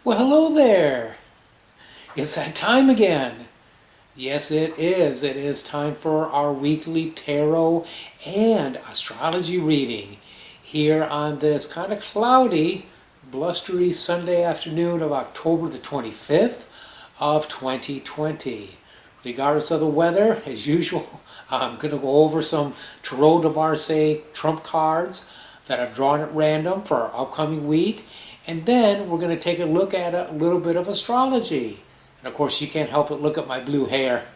Well, hello there. It's that time again. Yes, it is. It is time for our weekly tarot and astrology reading here on this kind of cloudy, blustery Sunday afternoon of October the 25th of 2020. Regardless of the weather, as usual, I'm going to go over some Tarot de Marseille trump cards that I've drawn at random for our upcoming week. And then we're going to take a look at a little bit of astrology. And of course, you can't help but look at my blue hair.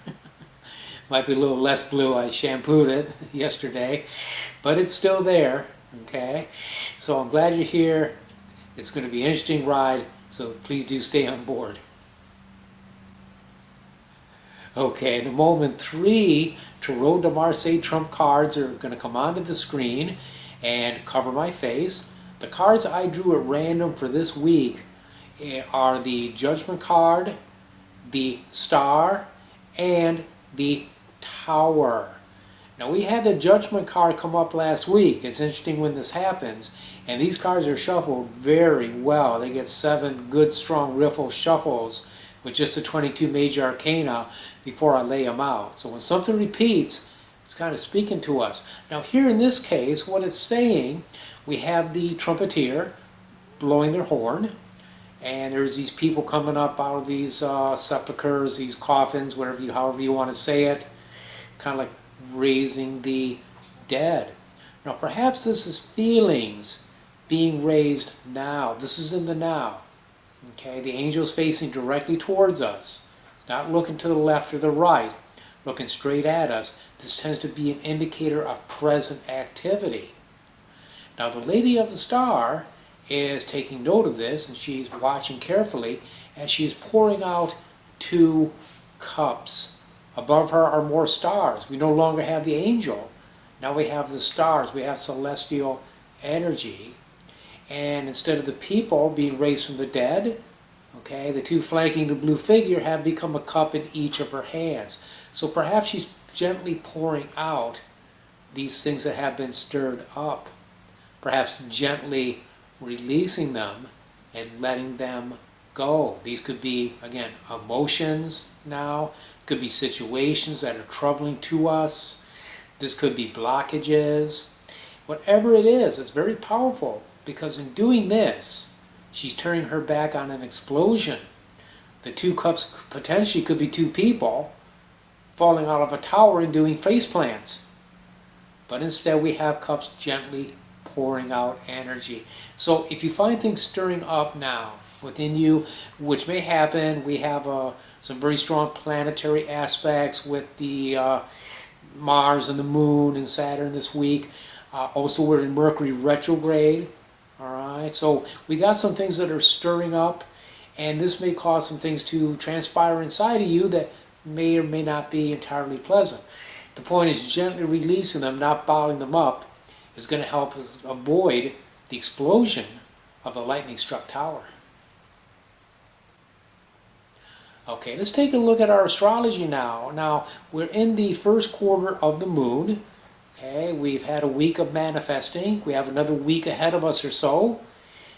Might be a little less blue. I shampooed it yesterday, but it's still there. Okay, so I'm glad you're here. It's going to be an interesting ride, so please do stay on board. Okay, in a moment, 3 Tarot de Marseille trump cards are going to come onto the screen and cover my face. The cards I drew at random for this week are the Judgment card, the Star, and the Tower. Now we had the Judgment card come up last week. It's interesting when this happens. And these cards are shuffled very well. They get 7 good strong riffle shuffles with just the 22 major arcana before I lay them out. So when something repeats, it's kind of speaking to us. Now here in this case, what it's saying, we have the trumpeter blowing their horn, and there's these people coming up out of these sepulchres, these coffins, however you want to say it, kind of like raising the dead. Now perhaps this is feelings being raised now. This is in the now. Okay, the angel's facing directly towards us, not looking to the left or the right, looking straight at us. This tends to be an indicator of present activity. Now the Lady of the Star is taking note of this, and she's watching carefully as she is pouring out 2 cups. Above her are more stars. We no longer have the angel. Now we have the stars. We have celestial energy. And instead of the people being raised from the dead, okay, the 2 flanking the blue figure have become a cup in each of her hands. So perhaps she's gently pouring out these things that have been stirred up. Perhaps gently releasing them and letting them go. These could be, again, emotions now. Could be situations that are troubling to us. This could be blockages. Whatever it is, it's very powerful, because in doing this, she's turning her back on an explosion. The 2 cups potentially could be 2 people falling out of a tower and doing face plants. But instead we have cups gently pouring out energy. So if you find things stirring up now within you, which may happen, we have some very strong planetary aspects with the Mars and the Moon and Saturn this week. Also we're in Mercury retrograde. Alright, so we got some things that are stirring up, and this may cause some things to transpire inside of you that may or may not be entirely pleasant. The point is gently releasing them, not bottling them up, is going to help us avoid the explosion of the lightning-struck tower. Okay, let's take a look at our astrology now. Now, we're in the first quarter of the moon. Okay, we've had a week of manifesting. We have another week ahead of us or so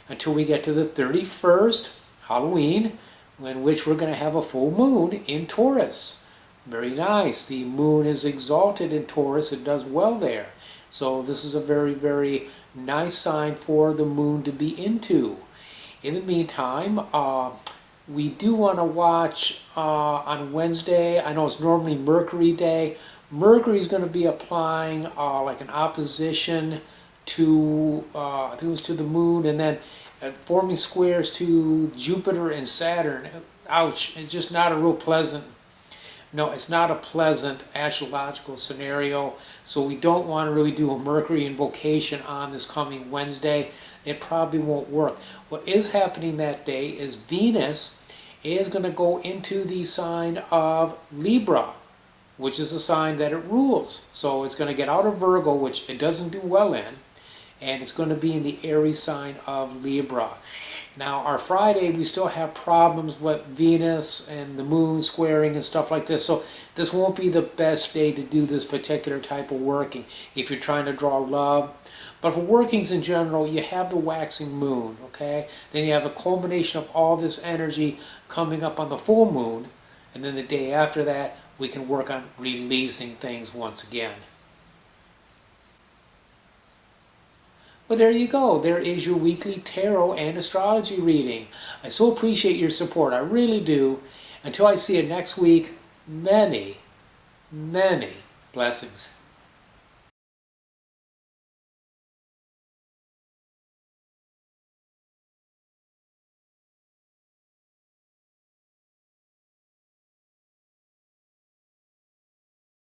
until we get to the 31st, Halloween, in which we're going to have a full moon in Taurus. Very nice. The moon is exalted in Taurus. It does well there. So this is a very, very nice sign for the moon to be into. In the meantime, we do want to watch on Wednesday. I know it's normally Mercury Day. Mercury is going to be applying like an opposition to, I think it was to the moon, and then forming squares to Jupiter and Saturn. Ouch, it's just not a real pleasant, no, it's not a pleasant astrological scenario. So we don't want to really do a Mercury invocation on this coming Wednesday. It probably won't work. What is happening that day is Venus is going to go into the sign of Libra, which is a sign that it rules. So it's going to get out of Virgo, which it doesn't do well in, and it's going to be in the Aries sign of Libra. Now, our Friday, we still have problems with Venus and the moon squaring and stuff like this. So this won't be the best day to do this particular type of working if you're trying to draw love. But for workings in general, you have the waxing moon, okay? Then you have the culmination of all this energy coming up on the full moon. And then the day after that, we can work on releasing things once again. Well, there you go. There is your weekly tarot and astrology reading. I so appreciate your support. I really do. Until I see you next week, many, many blessings.